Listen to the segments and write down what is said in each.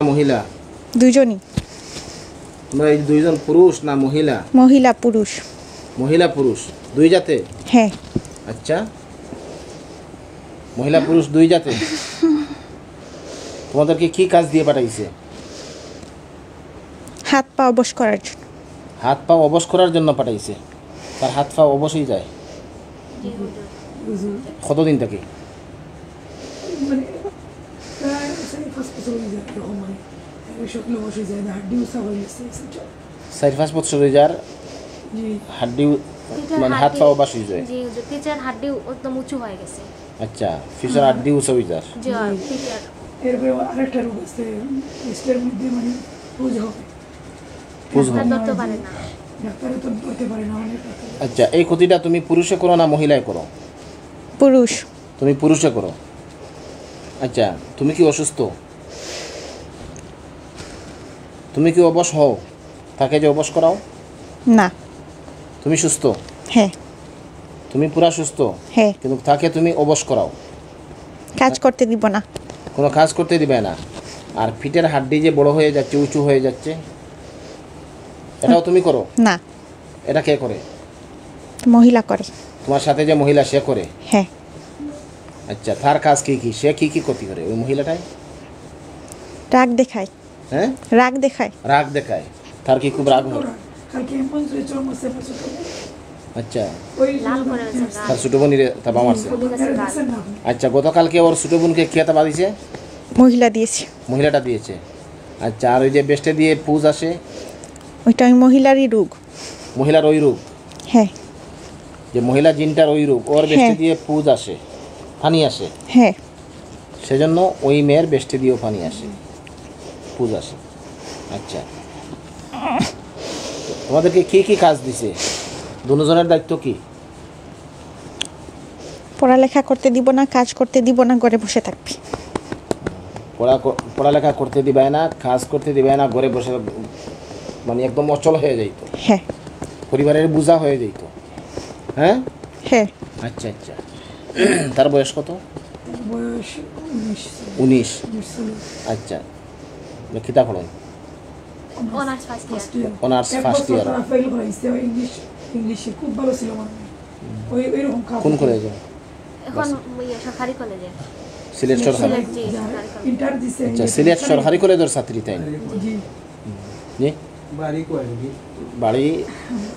মহিলা দুজনই। তোমরা এই দুইজন পুরুষ না মহিলা? মহিলা পুরুষ। মহিলা পুরুষ দুই জাতে? হ্যাঁ। আচ্ছা, মহিলা পুরুষ দুই জাতে। তোমাদেরকে কি কাজ দিয়ে পাঠাইছে? হাত পা অবশ করার জন্য। হাত পা অবশ করার জন্য পাঠাইছে। তার হাত পা অবশই যায় কতদিন থেকে? চার পাঁচ বছর হয়ে যার হাড্ডি মানে হাত পা অবশ হয়ে যায়। পিছের হাড্ডি একদম উঁচু হয়ে গেছে। আচ্ছা, পিছের হাড্ডি উঁচু হয়ে যায়। এরপরে আরেকটা রোগ আছে, স্টের মধ্যে মানে পুজ হবে, পুজ হয়, ধরতে পারে না, ডাক্তারে তো ধরতে পারে না অনেক। আচ্ছা, এই ক্ষতিটা তুমি পুরুষে করো না মহিলায় করো? পুরুষ। তুমি পুরুষে করো। আচ্ছা, তুমি কি অসুস্থ? তুমি কি অবশ হও? তাকে যে অবশ করাও? না। তুমি সুস্থ? হ্যাঁ। তুমি পুরা সুস্থ? হ্যাঁ। কিন্তু তাকে তুমি অবশ করাও, কাজ করতে দিব না, কোনো কাজ করতে দিবে না। আর পিঠের হাড্ডি যে বড় হয়ে যাচ্ছে, উঁচু হয়ে যাচ্ছে, এটাও তুমি করো? না। এটা কে করে? মহিলা করে। তোমার সাথে যে মহিলা সে করে? হ্যাঁ। আচ্ছা, তার কাজ কি কি? সে কি কি ক্ষতি করে ওই মহিলাটাই? রাগ দেখায়। হ্যাঁ, রাগ দেখায়। রাগ দেখায়। তার কি খুব রাগ হয়? আচ্ছা, তার ছোট বোন তাবা মারছে। আচ্ছা, গতকালকে ওর ছোট বোনকে কে তাবা দিয়েছে? মহিলা দিয়েছে। মহিলাটা দিয়েছে। আচ্ছা, আর ওই যে বেস্টে দিয়ে পুজ আসে, ওইটা ওই মহিলারই রোগ। মহিলার ওই রোগ? হ্যাঁ। যে মহিলা জিনটার ওই রোগ, ওর বেস্টে দিয়ে পুজ আসে, পানি আসে। হ্যাঁ। সেজন্য ওই মেয়ের বেস্টে দিয়েও পানি আসে, পুজ আসে। আচ্ছা, তোমাদেরকে কি কি কাজ দিছে? দুজনের দায়িত্ব কি? পড়ালেখা করতে দিব না, কাজ করতে দিব না, ঘরে বসে থাকবি। পড়ালেখা করতে দিবে না, কাজ করতে দিবে না, ঘরে বসে, মানে একদম অচল হয়ে যাইতো। হ্যাঁ। পরিবারের বোঝা হয়ে যাইতো। হ্যাঁ। হ্যাঁ। আচ্ছা আচ্ছা, তার বয়স কত? বয়স 19। আচ্ছা, কিতা পড়েন? Honours first year. Honours first year. ইংলিশে খুব ভালো ছিল মানে ওই এরকম কোন কলেজে? এখন সরকারি কলেজে। সিলেট সরকারি? জি, সরকারি কলেজে। ইন্টার দিছে। আচ্ছা, সিলেট সরকারি কলেজের ছাত্রী তাই না? জি। জি, বাড়ি কই? বাড়ি?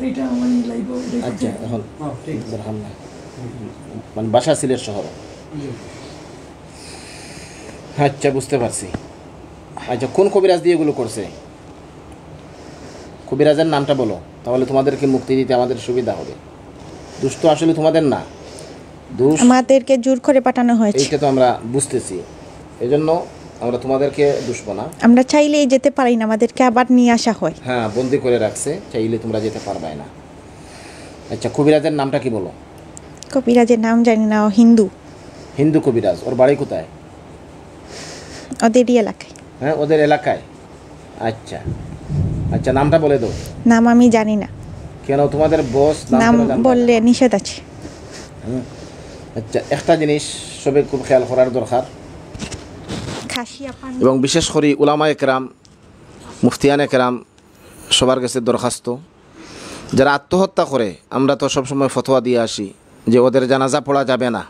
এটা আমার লাইভ। আচ্ছা, এখন ঠিক দরকার না, মানে বাসা সিলেট শহর। আচ্ছা, বুঝতে পারছি। আচ্ছা, কোন কবিরাজ দিয়ে এগুলো করছে? কবিরাজের নামটা বলো, তাহলে তোমাদেরকে মুক্তি দিতে আমাদের সুবিধা হবে। দুষ্ট আসলে তোমাদের না, দোষ আমাদেরকে জোর করে পাঠানো হয়েছে। এইটা তো আমরা বুঝতেছি, এই জন্য আমরা তোমাদেরকে দুষব না। আমরা চাইলেই যেতে পারি না, আমাদেরকে আবার নিয়ে আসা হয়। হ্যাঁ, বন্দি করে রাখছে, চাইলে তোমরা যেতে পারবে না। আচ্ছা, কবিরাজের নামটা কি বলো? কবিরাজের নাম জানি না, ও হিন্দু। হিন্দু কবিরাজ। ওর বাড়ি কোথায়? ওদেরই এলাকায়। হ্যাঁ, ওদের এলাকায়। আচ্ছা আচ্ছা, নামটা বলে দাও। নাম আমি জানি না। কেন তোমাদের বস নাম বললে নিষেধ আছে। আচ্ছা, একটা জিনিস সবে খুব খেয়াল করার দরকার, খাসিয়া পানি এবং বিশেষ করে উলামায়ে কেরাম, মুফতিয়ানে কেরাম সবার কাছে দরখাস্ত, যারা আত্মহত্যা করে আমরা তো সবসময় ফতোয়া দিয়ে আসি যে ওদের জানাজা পড়া যাবে না,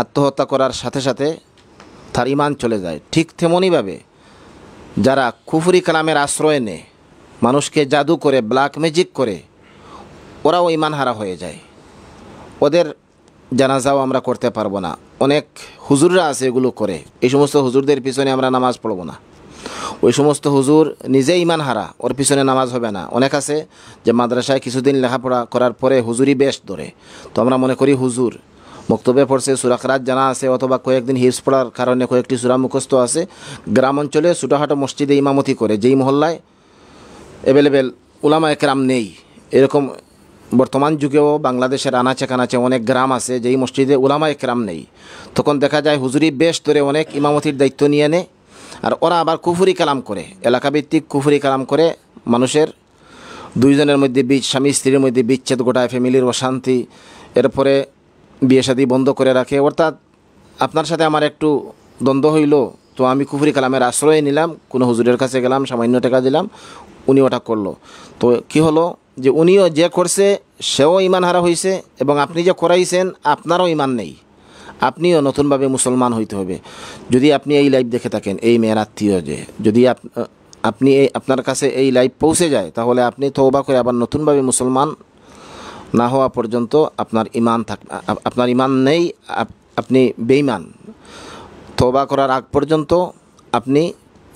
আত্মহত্যা করার সাথে সাথে তার ঈমান চলে যায়। ঠিক তেমনইভাবে যারা কুফরি কালামের আশ্রয় নেয়, মানুষকে জাদু করে, ব্ল্যাক ম্যাজিক করে, ওরাও ঈমান হারা হয়ে যায়। ওদের জানাজাও আমরা করতে পারবো না। অনেক হুজুররা আছে এগুলো করে, এই সমস্ত হুজুরদের পিছনে আমরা নামাজ পড়ব না। ওই সমস্ত হুজুর নিজে ঈমান হারা, ওর পিছনে নামাজ হবে না। অনেক আছে যে মাদ্রাসায় কিছুদিন লেখাপড়া করার পরে হুজুরি বেশ ধরে, তো আমরা মনে করি হুজুর মক্তবে পড়ছে, সূরা কিরাত জানা আছে, অথবা কয়েকদিন হিফজ পড়ার কারণে কয়েকটি সূরা মুখস্থ আছে, গ্রাম অঞ্চলে ছোটোখাটো মসজিদে ইমামতি করে, যেই মহল্লায় অ্যাভেলেবেল উলামায়ে কেরাম নেই, এরকম বর্তমান যুগেও বাংলাদেশের আনাচে কানাচে অনেক গ্রাম আছে যেই মসজিদে উলামায়ে কেরাম নেই, তখন দেখা যায় হুজুরি বেশ ধরে অনেক ইমামতির দায়িত্ব নিয়ে নেয়। আর ওরা আবার কুফরি কালাম করে, এলাকাভিত্তিক কুফরি কালাম করে, মানুষের দুইজনের মধ্যে স্বামী স্ত্রীর মধ্যে বিচ্ছেদ ঘটায়, ফ্যামিলির অশান্তি, এরপরে বিয়ে শাদী বন্ধ করে রাখে। অর্থাৎ আপনার সাথে আমার একটু দ্বন্দ্ব হইল, তো আমি কুফরি কালামের আশ্রয় নিলাম, কোনো হুজুরের কাছে গেলাম, সামান্য টাকা দিলাম, উনি ওটা করলো। তো কি হলো যে উনিও যে করছে সেও ইমান হারা হয়েছে, এবং আপনি যে করাইছেন আপনারও ইমান নেই, আপনিও নতুনভাবে মুসলমান হইতে হবে। যদি আপনি এই লাইভ দেখে থাকেন, এই মেয়ের আত্মীয় যে যদি আপনি আপনার কাছে এই লাইভ পৌঁছে যায়, তাহলে আপনি তওবা করে আবার নতুনভাবে মুসলমান না হওয়া পর্যন্ত আপনার ইমান নেই, আপনি বেঈমান। তওবা করার আগ পর্যন্ত আপনি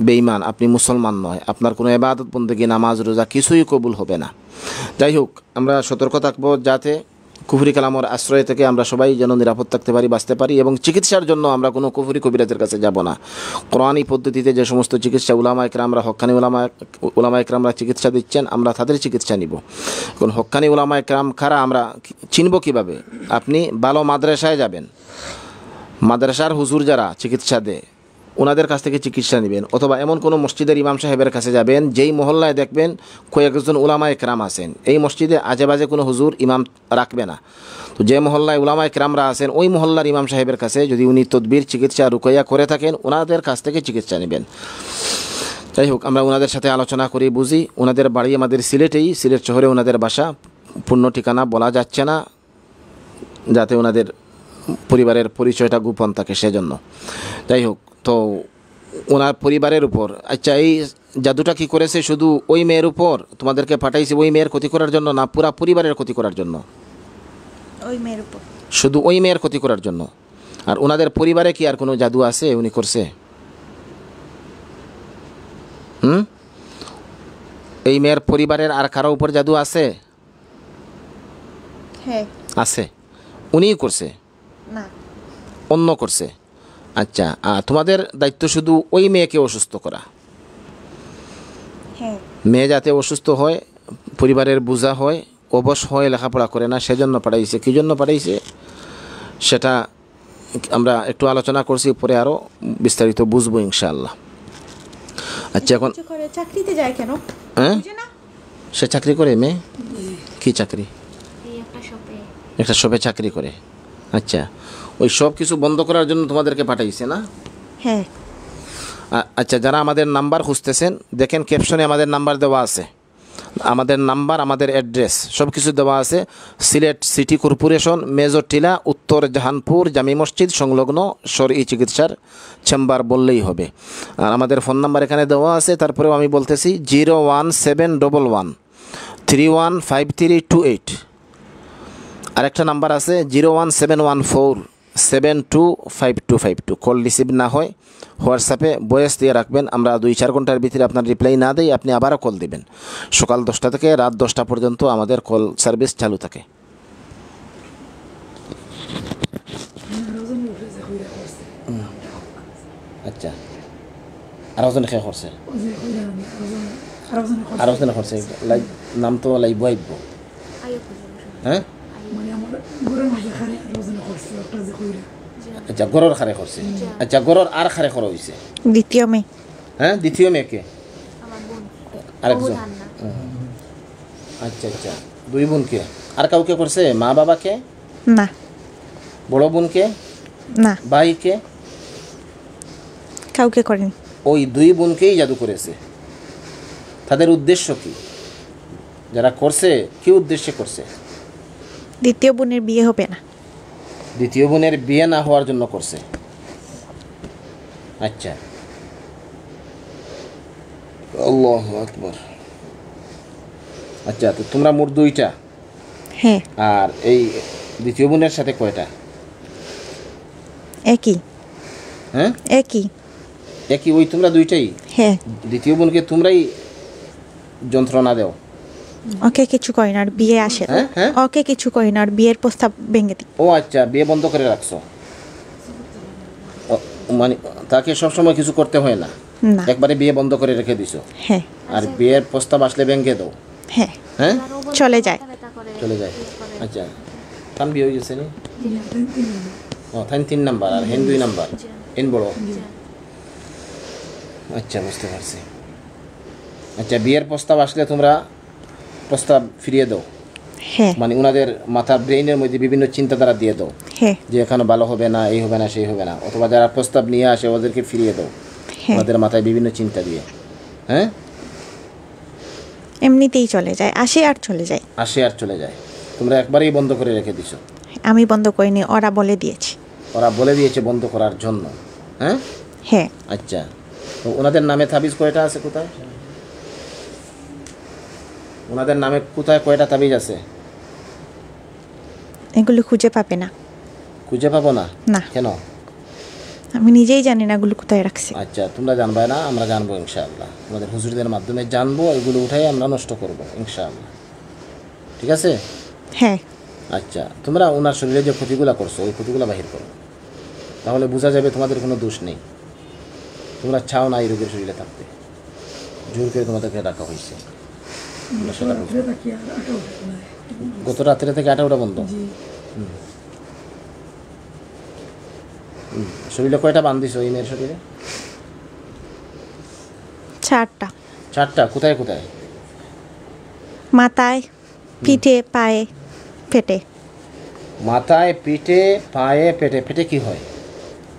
বেঈমান, আপনি মুসলমান নয়, আপনার কোনো ইবাদত বন্দেগী, নামাজ, রোজা কিছুই কবুল হবে না। যাই হোক, আমরা সতর্ক থাকবো যাতে কুফরি কালামের আশ্রয় থেকে আমরা সবাই যেন নিরাপদ থাকতে পারি, বাঁচতে পারি, এবং চিকিৎসার জন্য আমরা কোনো কুফরি কবিরাজের কাছে যাব না। কোরআনী পদ্ধতিতে যে সমস্ত চিকিৎসা উলামা ইকরামরা, হক্কানি উলামা ইকরামরা চিকিৎসা দিচ্ছেন, আমরা তাদের চিকিৎসা নিব। এখন হক্কানি উলামা ইকরাম কারা আমরা চিনব কীভাবে? আপনি ভালো মাদ্রাসায় যাবেন, মাদ্রাসার হুজুর যারা চিকিৎসা দেয় ওনাদের কাছ থেকে চিকিৎসা নেবেন, অথবা এমন কোনো মসজিদের ইমাম সাহেবের কাছে যাবেন যেই মহল্লায় দেখবেন কয়েকজন উলামা ইকরাম আছেন। এই মসজিদে আজেবাজে কোনো হুজুর ইমাম রাখবে না। তো যে মহল্লায় উলামা ইকরামরা আছেন ওই মহল্লার ইমাম সাহেবের কাছে যদি উনি তদবির, চিকিৎসা, রুকাইয়া করে থাকেন, ওনাদের কাছ থেকে চিকিৎসা নেবেন। যাই হোক, আমরা ওনাদের সাথে আলোচনা করি, বুঝি। ওনাদের বাড়ি আমাদের সিলেটেই, সিলেট শহরে ওনাদের বাসা, পূর্ণ ঠিকানা বলা যাচ্ছে না যাতে ওনাদের পরিবারের পরিচয়টা গোপন থাকে, সেজন্য। যাই হোক, তো ওনার পরিবারের উপর, আচ্ছা এই জাদুটা কি করেছে শুধু ওই মেয়ের উপর তোমাদেরকে পাঠাইছে ওই মেয়ের ক্ষতি করার জন্য, না পুরা পরিবারের ক্ষতি করার জন্য? ওই মেয়ের উপর। শুধু ওই মেয়ের ক্ষতি করার জন্য। আর ওনাদের পরিবারে কি আর কোনো জাদু আছে উনি করছে? এই মেয়ের পরিবারের আর কারো উপর জাদু আছে? হ্যাঁ আছে। উনিই করছে না অন্য করছে? আচ্ছা, তোমাদের দায়িত্ব শুধু ওই মেয়েকে অসুস্থ করা। হ্যাঁ মেয়ে যাতে অসুস্থ হয়, পরিবারের বোঝা হয়, অবশ হয়, লেখাপড়া করে না, সেজন্য পাঠাইছে। কী জন্য পাঠাইছে সেটা আমরা একটু আলোচনা করছি, পরে আরও বিস্তারিত বুঝবো ইনশাআল্লাহ। আচ্ছা, এখন কিছু করে চাকরিতে যায় কেন? হ্যাঁ, বুঝে না? সে চাকরি করে? মেয়ে কী চাকরি? এই একটা শপে একটা শপে চাকরি করে। আচ্ছা, ওই সব কিছু বন্ধ করার জন্য তোমাদেরকে পাঠাইছে না? হ্যাঁ আচ্ছা, যারা আমাদের নাম্বার খুঁজতেছেন, দেখেন ক্যাপশনে আমাদের নাম্বার দেওয়া আছে, আমাদের নাম্বার, আমাদের অ্যাড্রেস সব কিছু দেওয়া আছে। সিলেট সিটি কর্পোরেশন, মেজর টিলা, উত্তর জাহানপুর, জামি মসজিদ সংলগ্ন শরঈ চিকিৎসার চেম্বার বললেই হবে। আর আমাদের ফোন নাম্বার এখানে দেওয়া আছে। তারপরেও আমি বলতেছি 01711 315328। আরেকটা নাম্বার আছে 01714 725252। কল রিসিভ না হয় হোয়াটসঅ্যাপে ভয়েস দিয়ে রাখবেন, আমরা 2-4 ঘন্টার ভিতরে আপনার রিপ্লাই না দেই, আপনি আবারও কল দিবেন। সকাল 10টা থেকে রাত 10টা পর্যন্ত আমাদের কল সার্ভিস চালু থাকে। আচ্ছা, আরও জন খেয়ে করছে, আরও জন করছে, লাইভ নাম তো লাইব আইব। আয়ো হ্যাঁ, মানে আমার ঘরের মধ্যে খালি রোজনা করছে একটা যে কইরা আচ্ছা, গরর খারে করছে। আচ্ছা, গরর আর খারে করা হয়েছে? দ্বিতীয় মেয়ে। হ্যাঁ, দ্বিতীয় মেয়েকে? আমার বোন আরেকজন? আচ্ছা আচ্ছা, 2 বোনকে। আর কাউকে করছে? মা বাবাকে? না বড় বোনকে? না ভাইকে? কাউকে করেনি। ওই 2 বোনকেই জাদু করেছে। তাদের উদ্দেশ্য কি? যারা করছে কি উদ্দেশ্যে করছে? দ্বিতীয় বোনের বিয়ে হবে না। দ্বিতীয় বোনের বিয়ে না হওয়ার জন্য করছে। আচ্ছা, আল্লাহু আকবার। আচ্ছা, তো তোমরা মোট 2টা। হ্যাঁ আর এই দ্বিতীয় বোনের সাথে কয়টা? একই। হ্যাঁ, একই। একই। ওই তোমরা 2টাই? হ্যাঁ। দ্বিতীয় বোনকে তোমরাই যন্ত্রণা দাও? ওকে কিছু করি না, আর বিয়ে আসে না। হ্যাঁ, হ্যাঁ। ওকে কিছু করি না, আর বিয়ের প্রস্তাব ভেঙে দিই। ও আচ্ছা, বিয়ে বন্ধ করে রাখছো? মানে তাকে সবসময় কিছু করতে হয় না, না। একবারে বিয়ে বন্ধ করে রেখে দিছো? হ্যাঁ আর বিয়ের প্রস্তাব আসলে ভেঙে দাও? হ্যাঁ হ্যাঁ, চলে যায়। চলে যায়। আচ্ছা, তান বিয়ে হয়ে গেছে নি? ও, তাই 3 নাম্বার আর হেন 2 নাম্বার, এন বড়। আচ্ছা, বুঝতে পারছি। আচ্ছা, বিয়ের প্রস্তাব আসলে তোমরা প্রস্তাব ফিরিয়ে দাও? হ্যাঁ মানে ওনাদের মাথা, ব্রেইনের মধ্যে বিভিন্ন চিন্তাধারা দিয়ে দাও হ্যাঁ যে এখানে ভালো হবে না, এই হবে না, সেই হবে না, অথবা যারা প্রস্তাব নিয়ে আসে ওদেরকে ফিরিয়ে দাও। হ্যাঁ। ওনাদের মাথায় বিভিন্ন চিন্তা দিয়ে, হ্যাঁ, এমনিতেই চলে যায়, আসে আর চলে যায়। আসে আর চলে যায়। তোমরা একবারেই বন্ধ করে রেখে দিছো? আমি বন্ধ করিনি, ওরা বলে দিয়েছে। ওরা বলে দিয়েছে বন্ধ করার জন্য, হ্যাঁ? হ্যাঁ। আচ্ছা, তো ওনাদের নামে তাবিজ কয়টা আছে? কোথায় ওনাদের নামে কোথায় কয়টা তাবিজ আছে? এগুলো খুঁজে পাবে না। খুঁজে পাবো না? না। কেন? আমি নিজেই জানি না এগুলো কোথায় রাখছি। আচ্ছা, তোমরা জানবে না, আমরা জানবো ইনশাআল্লাহ। আমাদের হুজুরদের মাধ্যমে জানবো, এগুলো উঠাই আমরা নষ্ট করব ইনশাআল্লাহ। ঠিক আছে? হ্যাঁ। আচ্ছা, তোমরা ওনার শরীরে যে ক্ষতিগুলো করছো ওই ক্ষতিগুলো বাহির করো, তাহলে বোঝা যাবে তোমাদের কোনো দোষ নেই। তোমরা চাও না এই রোগের শরীরে থাকতে, জোর করে তোমাদেরকে রাখা হয়েছে। রাত্রে থাকি আর আটা উঠে না। গত রাত্রে থেকে 8টা বন্ধ। জি। শরীরে কয়টা বান দিছো এই মেয়ের শরীরে? 4টা। 4টা। কোথায় কোথায়? মাথায়, পিঠে, পায়ে, পেটে। মাথায়, পিঠে, পায়ে, পেটে। পেটে কি হয়?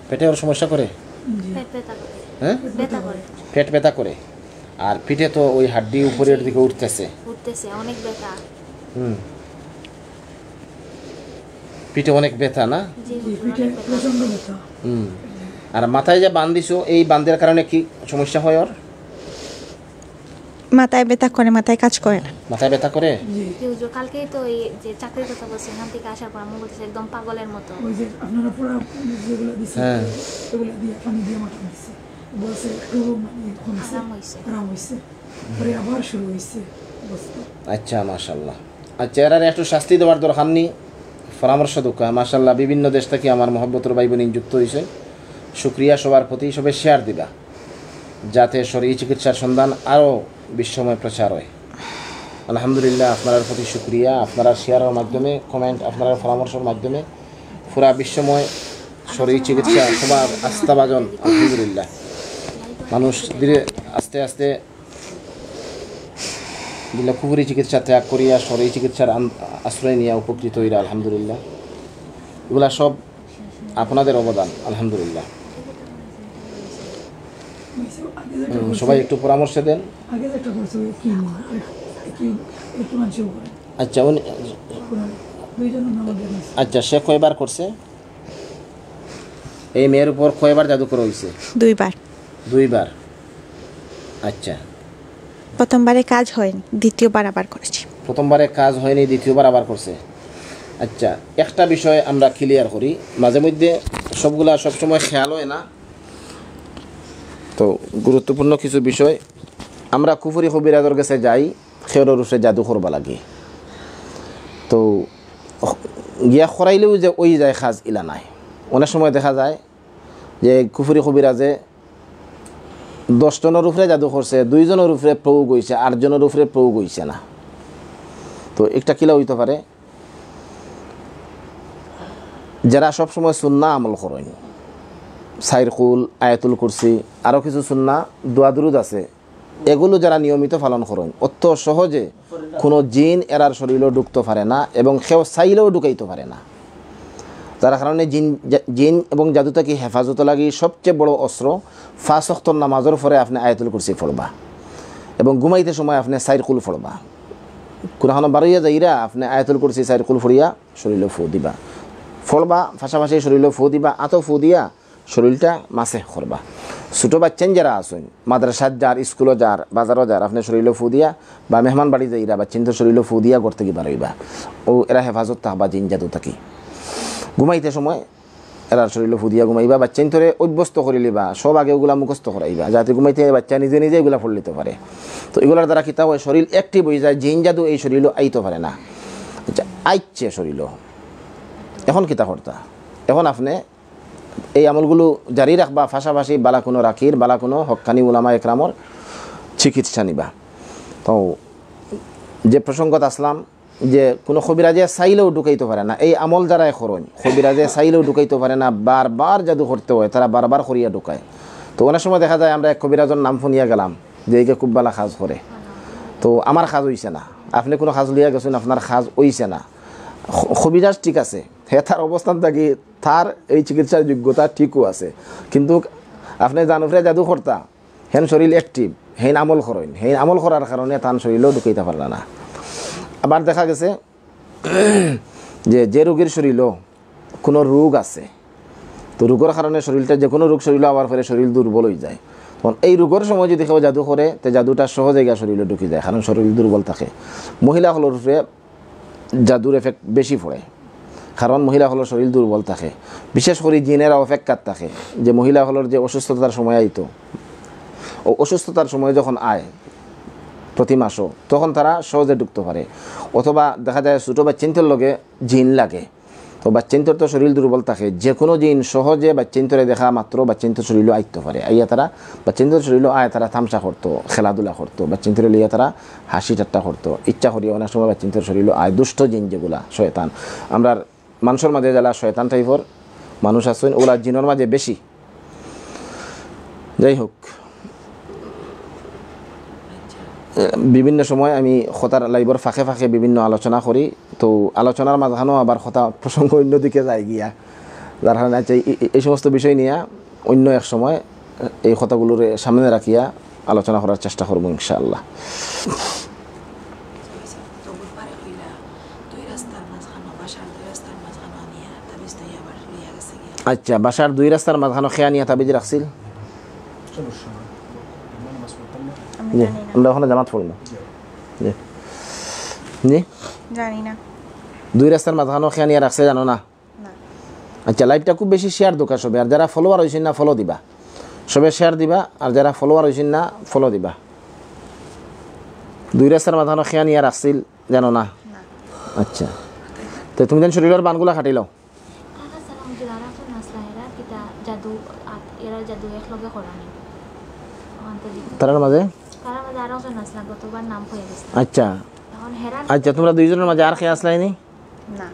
পেটে ওর সমস্যা করে? পেট ব্যথা করে। হ্যাঁ, ব্যথা করে। পেট ব্যথা করে। আর পিঠে তো ওই হাড্ডি উপরের দিকে উঠতেছে। উঠতেছে অনেক ব্যথা। পিঠে অনেক ব্যথা না? জি জি, হুজুর, পিঠে অনেক ব্যথা। প্রচন্ড ব্যথা। আর মাথায় যে বান দিছো এই বান্দের কারণে কি সমস্যা হয় ওর? মাথায় ব্যথা করে, মাথায় কাজ করে না। মাথায় ব্যথা করে? জি। জি হুজুর, কালকেই তো এই যে চাকরির কথা বলছি, এখান থেকে আসার পর আমি বলতেছি একদম পাগলের মতো। ওই যে আপনারা পুরা যেগুলো দিচ্ছে হ্যাঁ। ওগুলো দিয়ে পানি দিয়ে মাথা দিচ্ছে, বলছে একটু মানে কমছে, আরাম হয়েছে। আরাম হয়েছে, পরে আবার শুরু হয়েছে অবস্থা। আচ্ছা, মাশাল্লাহ। আচ্ছা, এর একটু শাস্তি দেওয়ার দরকার নেই, পরামর্শ দোকা। মাশাল্লাহ, বিভিন্ন দেশ থেকে আমার মহব্বতর ভাই বোন যুক্ত হয়েছে। শুক্রিয়া সবার প্রতি, সবে শেয়ার দিবা যাতে শরীর চিকিৎসার সন্ধান আরও বিশ্বময় প্রচার হয়। আলহামদুলিল্লাহ, আপনার প্রতি শুক্রিয়া। আপনারা শেয়ারের মাধ্যমে, কমেন্ট, আপনারা পরামর্শের মাধ্যমে পুরা বিশ্বময় শরীর চিকিৎসা সবার আস্থাভাজন। আলহামদুলিল্লাহ, মানুষ ধীরে আস্তে আস্তে কুপুরি চিকিৎসা ত্যাগ করিয়া শরীর চিকিৎসার আশ্রয় নিয়ে উপকৃত হইরা। আলহামদুলিল্লাহ, এগুলা সব আপনাদের অবদান। আলহামদুলিল্লাহ, আগে যেটা করছে- সবাই একটু পরামর্শ দেন। আগে যেটা করছে ওই কি একটু মানুষের উপরে আচ্ছা, উনি দুইজনের নাম আগে নিয়েছে। আচ্ছা, সে কয়বার করছে? এই মেয়ের উপর কয়বার জাদু করা হয়েছে? 2বার। 2বার। আচ্ছা, প্রথমবারে কাজ হয়নি, দ্বিতীয়বার আবার করেছি। প্রথমবারে কাজ হয়নি, দ্বিতীয়বার আবার করছে। আচ্ছা, একটা বিষয় আমরা ক্লিয়ার করি, মাঝে মধ্যে সবগুলা সবসময় খেয়াল হয় না, তো গুরুত্বপূর্ণ কিছু বিষয় আমরা কুফুরি কবিরাজের কাছে যাই, খেয়ের রুষে জাদু করবা লাগে, তো গিয়া খরাইলেও যে ওই যায় খাজ ইলা নাই। অনেক সময় দেখা যায় যে কুফুরি কবিরাজে 10 জনের উপরে জাদু করছে, 2 জনের উপরে প্রয়োগ হয়েছে, 8 জনের উপরে প্রয়োগ হয়েছে না। তো একটা কিলা হইতে পারে, যারা সবসময় সুন্না আমল করেন, সাইরকুল, আয়াতুল কুরসি, আরও কিছু সুন্না দোয়া দুরুদ আছে, এগুলো যারা নিয়মিত পালন করেন, অত সহজে কোনো জিন এরার শরীরেও ঢুকতে পারে না এবং কেউ চাইলেও ঢুকাইতে পারে না। যার কারণে জিন এবং জাদু থেকে হেফাজত লাগি সবচেয়ে বড় অস্ত্র 5 ওয়াক্ত নামাজের পরে আপনি আয়াতুল কুরসি পড়বা এবং ঘুমাইতে সময় আপনি সাইরকুল পড়বা। কোনখানো বারইয়া যাইরা আপনি আয়াতুল কুরসি সাইরকুল পড়িয়া শরীরে ফু দিবা, ফলবা, পাশাপাশি শরীরে ফু দিবা, আতো ফু দিয়া শরীরটা মাসে করবা। ছোটো বাচ্চান যারা আসেন, মাদ্রাসাত যার, স্কুলও যার, বাজারও যার, আপনি শরীরে ফু দিয়া বা মেহমান বাড়ি যাইরা বাচ্চান তো শরীরে ফু দিয়া ঘর থেকে বারইবা, ও এরা হেফাজত থাকবা জিন জাদু থাকি। ঘুমাইতে সময় এরার শরীরে ফু দিয়া ঘুমাইবা, বাচ্চান ধরে অভ্যস্ত করে লিবা, সব আগে ওগুলা মুখস্থ করাইবা যাতে ঘুমাইতে বাচ্চা নিজে নিজে এগুলা পড়ে নিতে পারে। তো এগুলোর দ্বারা কিতা হয়, শরীর অ্যাক্টিভ হয়ে যায়, জিন জাদু এই শরীরও আইতে পারে না। আচ্ছা, আইচ্ছে শরীরও, এখন কিতা করতা? এখন আপনি এই আমলগুলো জারি রাখবা, পাশাপাশি বালা কোনো রাখির, বালা কোনো হক্কানি উলামা একরামর চিকিৎসা নিবা। তো যে প্রসঙ্গত আসলাম যে কোনো কবিরাজে চাইলেও ঢুকাইতে পারে না, এই আমল যারা করেন কবিরাজে চাইলেও ঢুকাইতে পারে না, বারবার জাদু করতে হয়, তারা বারবার করিয়া ঢুকায়। তো অনেক সময় দেখা যায় আমরা এক কবিরাজের নাম শুনিয়া গেলাম যে এইকে খুব বালা কাজ করে, তো আমার কাজ হইছে না, আপনি কোনো কাজ লিয়া গেছেন, আপনার কাজ হইছে না। কবিরাজ ঠিক আছে, হ্যাঁ, তার অবস্থান থাকি তার এই চিকিৎসার যোগ্যতা ঠিকও আছে, কিন্তু আপনি জানুফরে জাদু করতা হেন শরীর অ্যাক্টিভ হেন আমল করেন হেন আমল করার কারণে তান শরীরও ঢুকাইতে পারলা না। আবার দেখা গেছে যে রোগীর শরীরও কোনো রোগ আছে, তো রোগের কারণে শরীরটা যে কোনো রোগ শরীরও আবার ফেরে শরীর দুর্বল হয়ে যায়। তখন এই রোগের সময় যদি কেউ জাদু করে তো জাদুটা সহজে গিয়ে শরীরে ঢুকে যায়, কারণ শরীর দুর্বল থাকে। মহিলাগুলোর উপরে জাদুর এফেক্ট বেশি পড়ে, কারণ মহিলাগুলোর শরীর দুর্বল থাকে, বিশেষ করে জিনেরা অপেক্ষার থাকে যে মহিলাগুলোর যে অসুস্থতার সময় আইতো, ও অসুস্থতার সময় যখন আয় প্রতি মাসও, তখন তারা সহজে ঢুকতে পারে। অথবা দেখা যায় ছোটো বাচ্চান্তর লগে জিন লাগে, তো বাচ্চান্তর তো শরীর দুর্বল থাকে, যে কোনো জিন সহজে বাচ্চান্তরে দেখা মাত্র বাচ্চান্তর শরীরও আইতে পারে। আইয়া তারা বাচ্চান্তর শরীরও আয় তারা তামসা করতো, খেলাধুলা করতো, বাচ্চান্তরে লিয়া তারা হাসি ঠাট্টা করতো, ইচ্ছা করিয়া অনেক সময় বাচ্চান্তর শরীরও আয়। দুষ্ট জিন যেগুলা শয়তান, আমরা মানুষের মাঝে যারা শয়তান টাইপের মানুষ আছেন ওগুলা জিনের মাঝে বেশি। যাই হোক, বিভিন্ন সময় আমি খতার লাইভর ফাঁকে ফাঁকে বিভিন্ন আলোচনা করি, তো আলোচনার মাঝখানেও আবার কথা প্রসঙ্গ অন্যদিকে যায় গিয়া, যার কারণে এই সমস্ত বিষয় নিয়ে অন্য এক সময় এই কথাগুলোর সামনে রাখিয়া আলোচনা করার চেষ্টা করবো ইনশাআল্লাহ। আচ্ছা, বাসার 2 রাস্তার মাঝখানে খেয়া নিয়ে তাবিজ রাখছিল, আমরা ওখানে জামাত পড়ব জি জানি না। 2 রাস্তার মাঝখানে খেয়া নিয়ে রাখছে, জানো না? আচ্ছা, লাইভটা খুব বেশি শেয়ার দোকা সবে, আর যারা ফলোয়ার হয়েছেন না ফলো দিবা, সবে শেয়ার দিবা, আর যারা ফলোয়ার হয়েছেন না ফলো দিবা। 2 রাস্তার মাঝখানে খেয়া নিয়ে রাখছিল, জানো না? আচ্ছা, তো তুমি যেন শরীরের বানগুলা খাটি লও। তার মাঝে আচ্ছা আচ্ছা, তোমরা 2 জনের মাঝে আর খেয়ে আসলাইনি? না,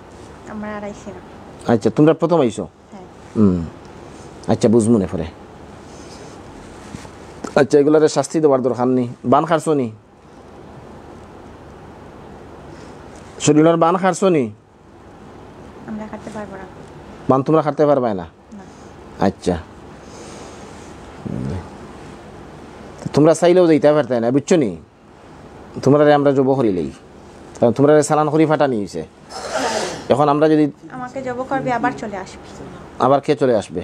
আমরা আর আইছি না। আচ্ছা, তোমরা প্রথম আইছো? আচ্ছা, বুঝবো না পরে। আচ্ছা, এগুলার শাস্তি দেওয়ার দরকার নেই। বান খারছো নি? শরীরের বান খারছো নি? আমরা খাতে পারবো না। বান তোমরা খাটতে পারবে না? আচ্ছা, তোমরা চাইলেও যাইতে পারতে না, বুঝছো নি? তোমরা আমরা জব করিলেই, কারণ তোমরা সালান করি ফাটা নিয়েছে। এখন আমরা যদি আমাকে জব করবে আবার চলে আসবে, আবার কে চলে আসবে?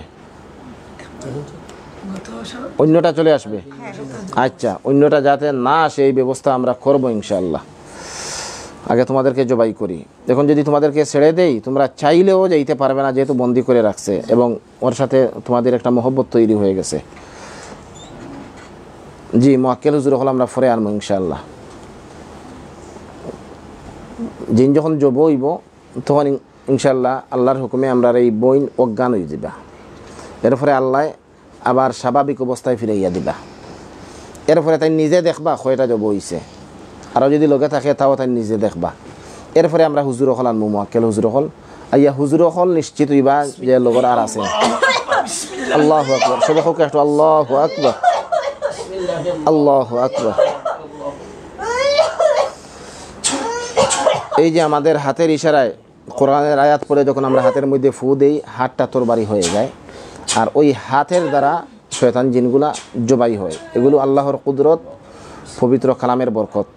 অন্যটা চলে আসবে। আচ্ছা, অন্যটা যাতে না আসে এই ব্যবস্থা আমরা করবো ইনশাআল্লাহ। আগে তোমাদেরকে জবাই করি, এখন যদি তোমাদেরকে ছেড়ে দেই তোমরা চাইলেও যাইতে পারবে না, যেহেতু বন্দি করে রাখছে এবং ওর সাথে তোমাদের একটা মহব্বত তৈরি হয়ে গেছে। জি, মোয়াক্কেল হুজুর হল আমরা ফরে আনবো ইনশাআল্লাহ। জিন যখন জব হইব তখন ইনশাআল্লাহ আল্লাহর হুকুমে আমরা এই বইন অজ্ঞান হয়ে যাবা, এরপরে আল্লাহ আবার স্বাভাবিক অবস্থায় ফিরাইয়া দিবা। এরপরে তাই নিজে দেখবা কয়টা জব হইছে, আরও যদি লগে থাকে তাও তাই নিজে দেখবা। এরপরে আমরা হুজুর হল আনবো, মোয়াক্কেল হুজুর হল আইয়া হুজুর হল নিশ্চিত হইবা যে লগর আর আছে। আল্লাহু আকবার, সবাই হোক একটু আল্লাহু আকবার, আল্লাহু আকবার। এই যে আমাদের হাতের ইশারায় কোরআনের আয়াত পড়ে যখন আমরা হাতের মধ্যে ফু দেই, হাতটা তরবারি হয়ে যায়, আর ওই হাতের দ্বারা শয়তান জিনগুলা জবাই হয়। এগুলো আল্লাহর কুদরত, পবিত্র কালামের বরকত।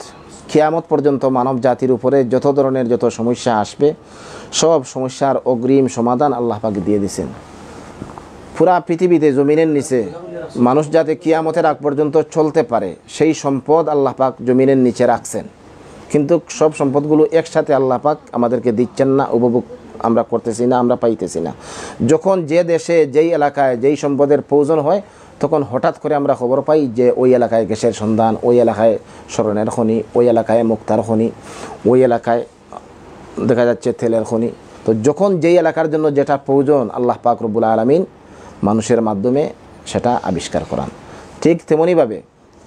কিয়ামত পর্যন্ত মানব জাতির উপরে যত ধরনের যত সমস্যা আসবে সব সমস্যার অগ্রিম সমাধান আল্লাহ পাক দিয়ে দিয়েছেন। পুরা পৃথিবীতে জমিনের নিচে মানুষ যাতে কিয়ামতের আগ পর্যন্ত চলতে পারে সেই সম্পদ আল্লাহ পাক জমিনের নিচে রাখছেন, কিন্তু সব সম্পদগুলো একসাথে আল্লাহ পাক আমাদেরকে দিচ্ছেন না, উপভোগ আমরা করতেছি না, আমরা পাইতেছি না। যখন যে দেশে যেই এলাকায় যেই সম্পদের প্রয়োজন হয় তখন হঠাৎ করে আমরা খবর পাই যে ওই এলাকায় গ্যাসের সন্ধান, ওই এলাকায় স্মরণের খনি, ওই এলাকায় মুক্তার খনি, ওই এলাকায় দেখা যাচ্ছে তেলের খনি। তো যখন যেই এলাকার জন্য যেটা প্রয়োজন আল্লাহ পাক রব্বুল আলামিন মানুষের মাধ্যমে সেটা আবিষ্কার করান। ঠিক তেমনিভাবে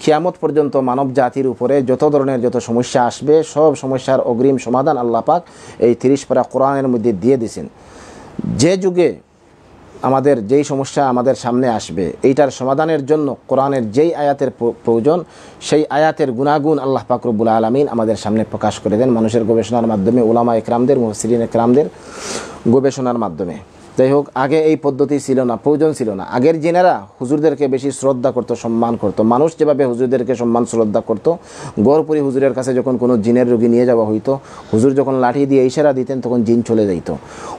কিয়ামত পর্যন্ত মানব জাতির উপরে যত ধরনের যত সমস্যা আসবে সব সমস্যার অগ্রিম সমাধান আল্লাহ পাক এই 30 পারা কোরআনের মধ্যে দিয়ে দিয়েছেন। যে যুগে আমাদের যেই সমস্যা আমাদের সামনে আসবে এইটার সমাধানের জন্য কোরআনের যেই আয়াতের প্রয়োজন সেই আয়াতের গুণাগুণ আল্লাহ পাক রব্বুল আলামিন আমাদের সামনে প্রকাশ করে দেন মানুষের গবেষণার মাধ্যমে, উলামা একরামদের, মুফাসসিরিন একরামদের গবেষণার মাধ্যমে। যাই হোক, আগে এই পদ্ধতি ছিল না, প্রয়োজন ছিল না। আগের জিনেরা হুজুরদেরকে বেশি শ্রদ্ধা করতো, সম্মান করতো। মানুষ যেভাবে হুজুরদেরকে সম্মান শ্রদ্ধা করতো, গড়পুরি হুজুরের কাছে যখন কোনো জিনের রোগী নিয়ে যাওয়া হইতো, হুজুর যখন লাঠি দিয়ে ইশারা দিতেন তখন জিন চলে যাইত।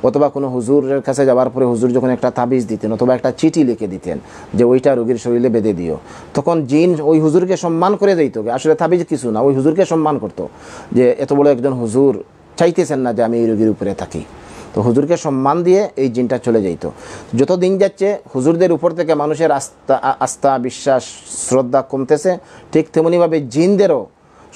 অথবা কোনো হুজুরের কাছে যাওয়ার পরে হুজুর যখন একটা তাবিজ দিতেন অথবা একটা চিঠি লিখে দিতেন যে ওইটা রোগীর শরীরে বেঁধে দিও, তখন জিন ওই হুজুরকে সম্মান করে দিত। আসলে তাবিজ কিছু না, ওই হুজুরকে সম্মান করতো যে এত বড় একজন হুজুর চাইতেছেন না যে আমি এই রোগীর উপরে থাকি। তো হুজুরকে সম্মান দিয়ে এই জিনটা চলে যাইতো। যত দিন যাচ্ছে হুজুরদের উপর থেকে মানুষের আস্থা বিশ্বাস শ্রদ্ধা কমতেছে, ঠিক তেমনিভাবে জিনদেরও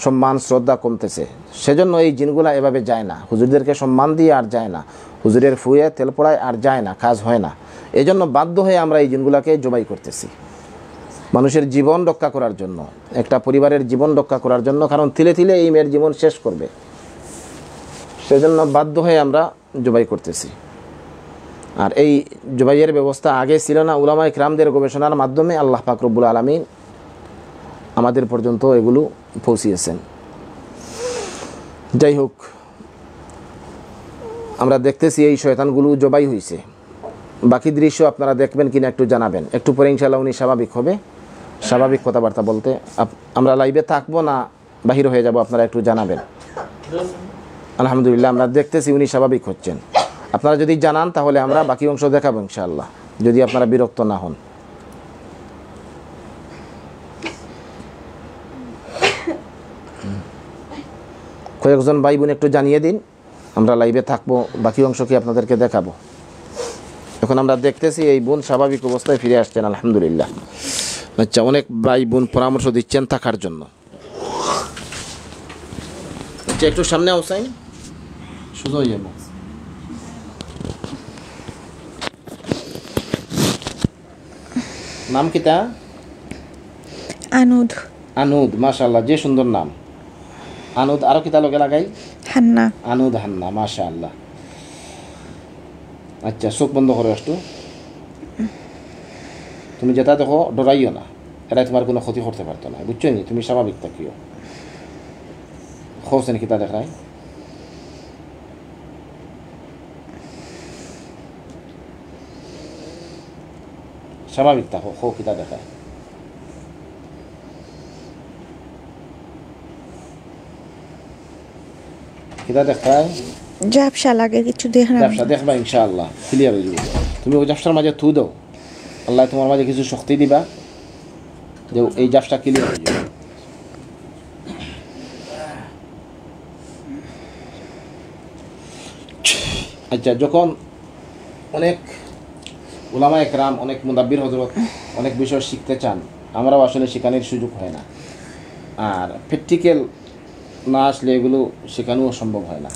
সম্মান শ্রদ্ধা কমতেছে। সেজন্য এই জিনগুলা এভাবে যায় না, হুজুরদেরকে সম্মান দিয়ে আর যায় না, হুজুরের ফুয়ে তেল পড়ায় আর যায় না, কাজ হয় না। এই জন্য বাধ্য হয়ে আমরা এই জিনগুলাকে জবাই করতেছি মানুষের জীবন রক্ষা করার জন্য, একটা পরিবারের জীবন রক্ষা করার জন্য। কারণ তিলে তিলে এই মেয়ের জীবন শেষ করবে, সেজন্য বাধ্য হয়ে আমরা জবাই করতেছি। আর এই জবাইয়ের ব্যবস্থা আগে ছিল না। উলামায়ে কিরামদের গবেষণার মাধ্যমে আল্লাহ পাক রব্বুল আলামিন আমাদের পর্যন্ত এগুলো পৌঁছিয়েছেন। যাই হোক, আমরা দেখতেছি এই শয়তানগুলো জবাই হয়েছে। বাকি দৃশ্য আপনারা দেখবেন কিনা একটু জানাবেন। একটু পরে ইনশাআল্লাহ উনি স্বাভাবিক হবে, স্বাভাবিক কথাবার্তা বলতে। আমরা লাইভে থাকবো না বাহির হয়ে যাব, আপনারা একটু জানাবেন। আলহামদুলিল্লাহ, আমরা দেখতেছি উনি স্বাভাবিক হচ্ছেন। আপনারা যদি জানান তাহলে আমরা বাকি অংশ দেখাবো ইনশাআল্লাহ, যদি আপনারা বিরক্ত না হন। কয়েকজন ভাই বোন একটু জানিয়ে দিন, আমরা লাইভে থাকবো, বাকি অংশ কি আপনাদেরকে দেখাবো। এখন আমরা দেখতেছি এই বোন স্বাভাবিক অবস্থায় ফিরে আসছেন, আলহামদুলিল্লাহ। আচ্ছা, অনেক ভাই বোন পরামর্শ দিচ্ছেন থাকার জন্য। আচ্ছা, একটু সামনে আসাইন, শুধু যাব। নাম কিতা? আনুদ। আনুদ, মাশাআল্লাহ, যে সুন্দর নাম আনুদ। আরো কিতা লগে লাগাই? হান্না। আনুদ, হান্না, মাশাআল্লাহ। আচ্ছা, চোখ বন্ধ করো একটু। তুমি যেটা দেখো ডরাইও না, এরা তোমার কোনো ক্ষতি করতে পারতো না, বুঝছো নি? তুমি স্বাভাবিক থাকিও। খোঁজেন কিতা দেখায়? স্বাভাবিক থাকো, খো কিতা দেখায়? কিতা দেখায়? ঝাপসা লাগে কিছু দেখ না। ব্যবসা দেখবা ইনশাআল্লাহ ক্লিয়ার হয়ে যাবে। তুমি ওই ব্যবসার মাঝে থু দাও, আল্লাহ তোমার মাঝে কিছু শক্তি দিবা যে এই ব্যবসা ক্লিয়ার হয়ে যাবে। আচ্ছা, যখন অনেক উলামায়ে কেরাম, অনেক মুদাব্বির হযরত অনেক বিষয় শিখতে চান, আমরাও আসলে শেখানোর সুযোগ হয় না। আর প্র্যাকটিক্যাল না আসলে এগুলো শেখানোও সম্ভব হয় না।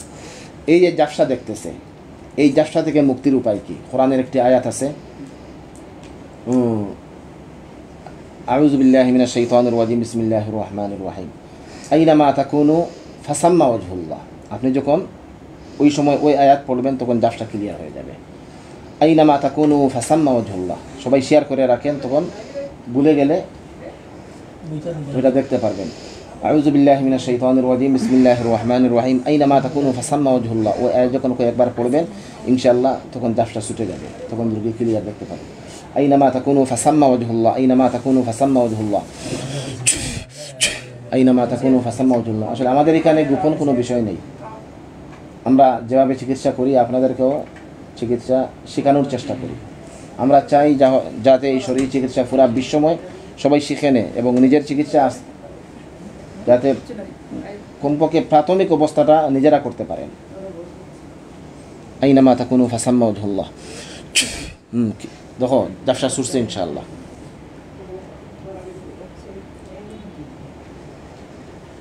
এই যে ব্যবসা দেখতেছে, এই ব্যবসা থেকে মুক্তির উপায় কি? কোরআনের একটি আয়াত আছে, আউযু বিল্লাহি মিনাশ শাইতানির রাজিম, বিসমিল্লাহির রহমানির রহিম, আইনামা তাকুনু ফাসাম্মা ওয়াজহুল্লাহ। আপনি যখন ওই সময় ওই আয়াত পড়বেন তখন ব্যবসা ক্লিয়ার হয়ে যাবে। আইনামা তাকুনু ফাসাম্মা ওয়াজহুল্লাহ, সবাই শেয়ার করে রাখেন, তখন ভুলে গেলে ওইটা দেখতে পারবেন। আউযু বিল্লাহি মিনাশ শাইতানির রাজিম, বিসমিল্লাহির রহমানির রহিম, আইনামা তাকুনু ফাসাম্মা ওয়াজহুল্লাহ। ওই আয়াত যখন কয়েকবার পড়বেন ইনশাআল্লাহ তখন ব্যবসা ছুটে যাবে, তখন রোগী ক্লিয়ার দেখতে পারবে। আইনামা তাকুনু ফাসাম্মা ওয়াজহুল্লাহ, আইনামা তাকুনু ফাসাম্মা ওয়াজহুল্লাহ, আইনামা তাকুনু ফাসাম্মা ওয়াজহুল্লাহ। আসলে আমাদের এখানে গোপন কোনো বিষয় নেই। আমরা যেভাবে চিকিৎসা করি আপনাদেরকেও চিকিৎসা শেখানোর চেষ্টা করি। আমরা চাই যাতে এই শরীর চিকিৎসা পুরা বিশ্বময় সবাই শিখে নেয় এবং নিজের চিকিৎসা যাতে কমপক্ষে প্রাথমিক অবস্থাটা নিজেরা করতে পারেন। আইনামা তাকুনু ফাসাম্মা ওয়াজহুল্লাহ। দেখো ব্যবসা সুরছে ইনশাআল্লাহ।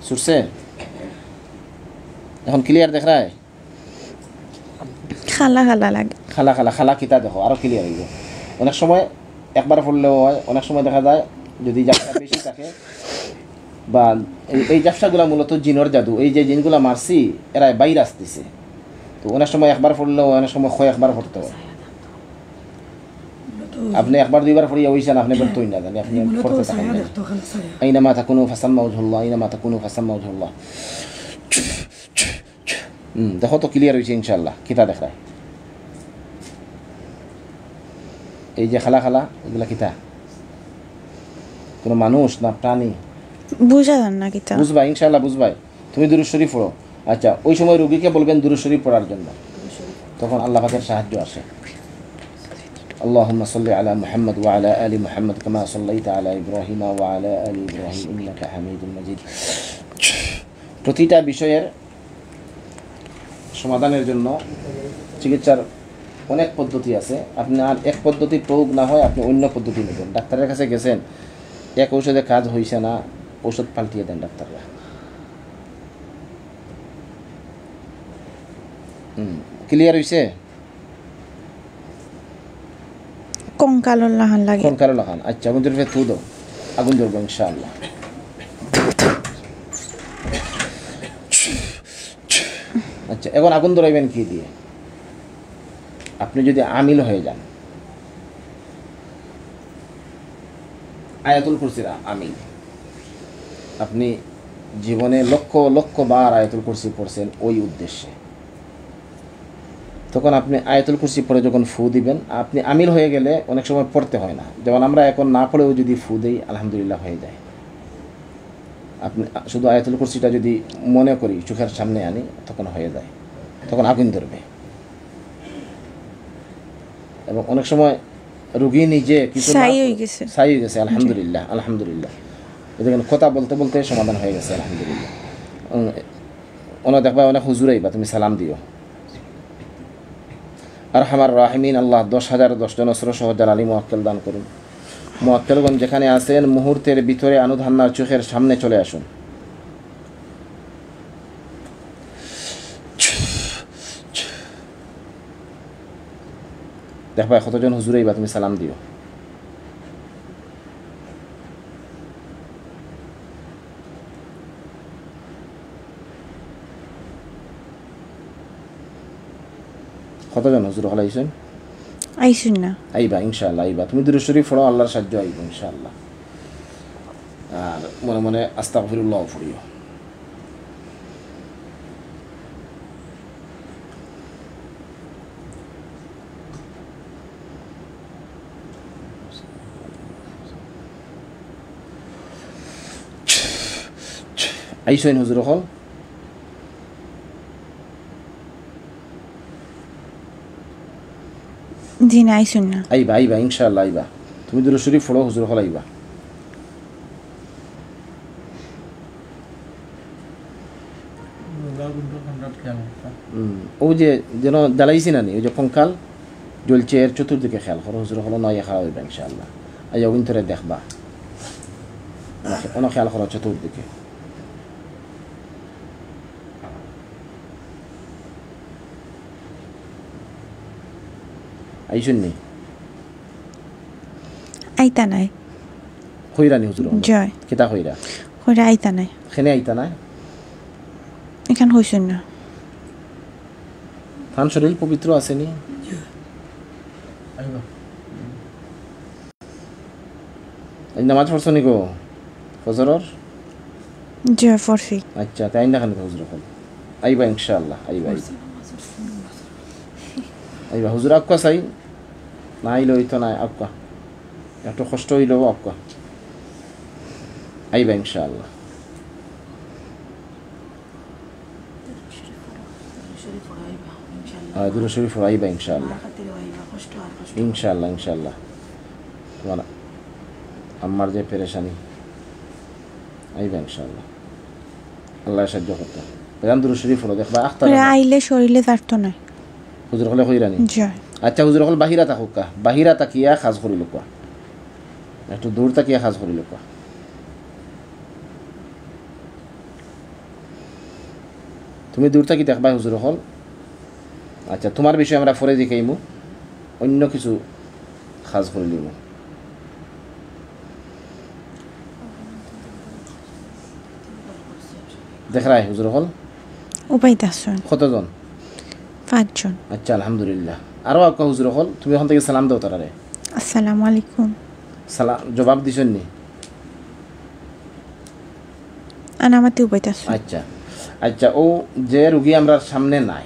সুরছে এখন ক্লিয়ার দেখ রায়? খালা খালা লাগে। খালা খালা খালা কিতা দেখো আরো ক্লিয়ার হইব। অনেক সময় একবার পড়লেও হয়, অনেক সময় দেখা যায় যদি জায়গা বেশি থাকে বা এই ব্যবসাগুলো মূলত জিনের জাদু। এই যে জিনগুলো মারছি এরা বাইরে আসতেছে, তো অনেক সময় একবার পড়লেও অনেক সময় একবার পড়তে হয়। আপনি একবার দুইবার পড়িয়া হইছেন, আপনি বলতেই না জানি, আপনি পড়তে থাকেন। আইনামা তাকুনু ফাসাম্মা ওয়াজহুল্লাহ, আইনামা তাকুনু ফাসাম্মা ওয়াজহুল্লাহ। দেখো তো ক্লিয়ার হয়েছে ইনশাআল্লাহ। কিতা দেখায়? এই যে খালা খালা এগুলা কিতা কোনো মানুষ না প্রাণী? বুঝা যান না কিতা বুঝবা, ইনশাআল্লাহ বুঝবাই। তুমি দুরূদ শরীফ পড়ো। আচ্ছা, ওই সময় রোগীকে বলবেন দুরূদ শরীফ পড়ার জন্য, তখন আল্লাহ পাকের সাহায্য আসে। اللهم صل على محمد وعلى آل محمد كما صليت على إبراهيم وعلى آل إبراهيم إنك حميد مجيد। প্রতিটা বিষয়ের সমাধানের জন্য চিকিৎসার অনেক পদ্ধতি আছে। আপনার এক পদ্ধতি প্রয়োগ না হয় আপনি অন্য পদ্ধতি নেবেন। ডাক্তারের কাছে গেছেন, এক ঔষধে কাজ হয়েছে না, ঔষধ পাল্টিয়ে দেন ডাক্তাররা। ক্লিয়ার হয়েছে? কঙ্কালর লাহান লাগে কোন কারো লাগান? আচ্ছা, আগুন ধরবে থু দাও, আগুন ধরবো ইনশাআল্লাহ। আচ্ছা, এখন আগুন ধরাইবেন কি দিয়ে? আপনি যদি আমিল হয়ে যান, আয়াতুল কুরসির আমিল, আপনি জীবনে লক্ষ লক্ষ বার আয়াতুল কুরসি পড়ছেন ওই উদ্দেশ্যে, তখন আপনি আয়াতুল কুরসি পড়ে যখন ফু দিবেন, আপনি আমিল হয়ে গেলে অনেক সময় পড়তে হয় না। যেমন আমরা এখন না পড়েও যদি ফু দেই আলহামদুলিল্লাহ হয়ে যায়। আপনি শুধু আয়াতুল কুরসিটা যদি মনে করি, চোখের সামনে আনি, তখন হয়ে যায়, তখন আগুন ধরবে। এবং অনেক সময় রুগী নিজে কিছু ছাই হয়ে গেছে। ছাই হয়ে গেছে, আলহামদুলিল্লাহ আলহামদুলিল্লাহ। দেখেন কথা বলতে বলতে সমাধান হয়ে গেছে আলহামদুলিল্লাহ। অনেক দেখবা অনেক হুজুরাই বা তুমি সালাম দিও। আরহামার রাহিমিন আল্লাহ 10,000 জন অস্ত্র সহজার আলী মোয়াক্কেল দান করুন। মোয়াক্কেলগণ যেখানে আছেন মুহূর্তের ভিতরে আনুধান্নার চোখের সামনে চলে আসুন। দেখবা কতজন হুজুরাই বা তুমি সালাম দিও। কতজন হুজুর হল আইসেন? আইসুন না আইবা ইনশাআল্লাহ আইবা। তুমি দুরূদ শরীফ পড়ো, আল্লাহর সাহায্য আইব ইনশাআল্লাহ। আর মনে মনে আস্তাগফিরুল্লাহ পড়িও। আইসেন হুজুর হল? জি না আইসুন না আইবা আইবা ইনশাআল্লাহ আইবা। তুমি দুরূদ শরীফ পড়ো, হুজুর হল আইবা। ও যে যেন জ্বালাইছি না নি, ওই যে কঙ্কাল জ্বলছে, এর চতুর্দিকে খেয়াল করো, হুজুর হলো নয় খাওয়া হইবা ইনশাআল্লাহ। আইয়া উইন্তরে দেখবা, অনেক খেয়াল করো চতুর্দিকে। আইসুন নি আইতা নাই হইরানি হুজুর জয় কিতা হইরা হইরা আইতা নাই খেনে আইতা না? এখান হইসুন না থান শরীর পবিত্র আসেনি? নামাজ পড়ছো নি গো ফজরর? জয় ফরসি আচ্ছা, তাই না খান হুজুর হল আইবা ইনশাআল্লাহ আইবা আইবা। হুজুর আপকা চাই না আইলে হইতো না, আপকা একটু কষ্ট হইলেও আপকা আইবা ইনশাআল্লাহ। দুরূদ শরীফ আইবা ইনশাআল্লাহ ইনশাআল্লাহ ইনশাআল্লাহ। তোমার আমার যে পেরেশানি আইবা ইনশাআল্লাহ, আল্লাহ সাহায্য করতে। বেদান দুরূদ শরীফ হলো দেখবা আখতার আইলে শরীরে যারতো নাই হুজুর হলে হইরানি। জয় আচ্ছা, হুজুর হল বাহিরা থাকুক, বাহিরা তাকিয়া খাজ করিল কোয়া, একটু দূর তাকিয়া খাজ করিল কোয়া। তুমি দূর থাকি দেখবা হুজুর হল। আচ্ছা, তোমার বিষয়ে আমরা ফরে দেখাইমু, অন্য কিছু খাজ করিলিম। দেখরাই হুজুর হল উপাইতাছন কতজন? 5 জন আচ্ছা আলহামদুলিল্লাহ। আরও আকা হুজুর হল তুমি ওখান থেকে সালাম দাও তারারে। আসসালামু আলাইকুম সালাম জবাব দিছেন নি? আনামাতে উপাইতাছন আচ্ছা আচ্ছা। ও যে রুগী আমরা সামনে নাই,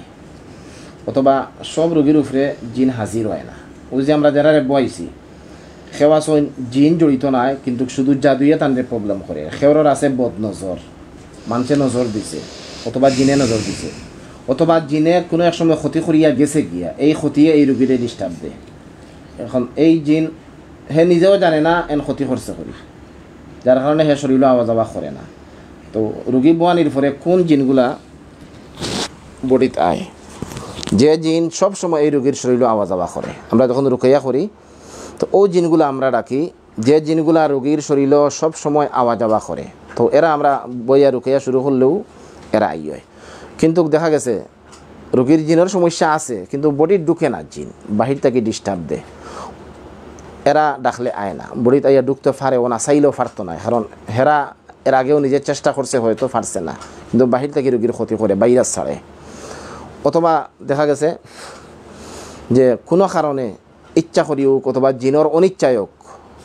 অথবা সব রোগীর উপরে জিন হাজির হয় না, ওই যে আমরা যারা বয়সি সেৱা চইন জিন জড়িত নাই কিন্তু শুধু জাদুয়ে তানরে প্রবলেম করে সেওর আছে বদ নজর মানুষে নজর দিছে অথবা জিনে নজর দিছে অথবা জিনে কোনো এক সময় ক্ষতি করিয়া গেছে গিয়া এই ক্ষতিয়ে এই রোগীরে ডিস্টার্ব দেয় এখন এই জিন হে নিজেও জানে না এন ক্ষতি করছে করি যার কারণে হে শরীরও আওয়া যাওয়া করে না তো রোগী বোয়ানির পরে কোন জিনগুলা বডিত আয় যে জিন সব সময় এই রোগীর শরীরও আওয়া যাওয়া করে আমরা যখন রুকাইয়া করি তো ও জিনগুলো আমরা রাখি যে জিনগুলা রোগীর শরীরও সব সময় আওয়া যাওয়া করে তো এরা আমরা বইয়া রুকাইয়া শুরু করলেও এরা আই হয় কিন্তু দেখা গেছে রোগীর জিনের সমস্যা আছে কিন্তু বডির ঢুকে না জিন বাহির থেকে ডিস্টার্ব দেয় এরা ডাকলে আয় না বডিতে আইয়া ঢুকতে পারে ও না চাইলেও পারতো না কারণ হেরা এর আগেও নিজের চেষ্টা করছে হয়তো পারছে না কিন্তু বাহির থেকে রোগীর ক্ষতি করে ভাইরাস ছাড়ে অথবা দেখা গেছে যে কোনো কারণে ইচ্ছা করিও অথবা জিনর অনিচ্ছায় হোক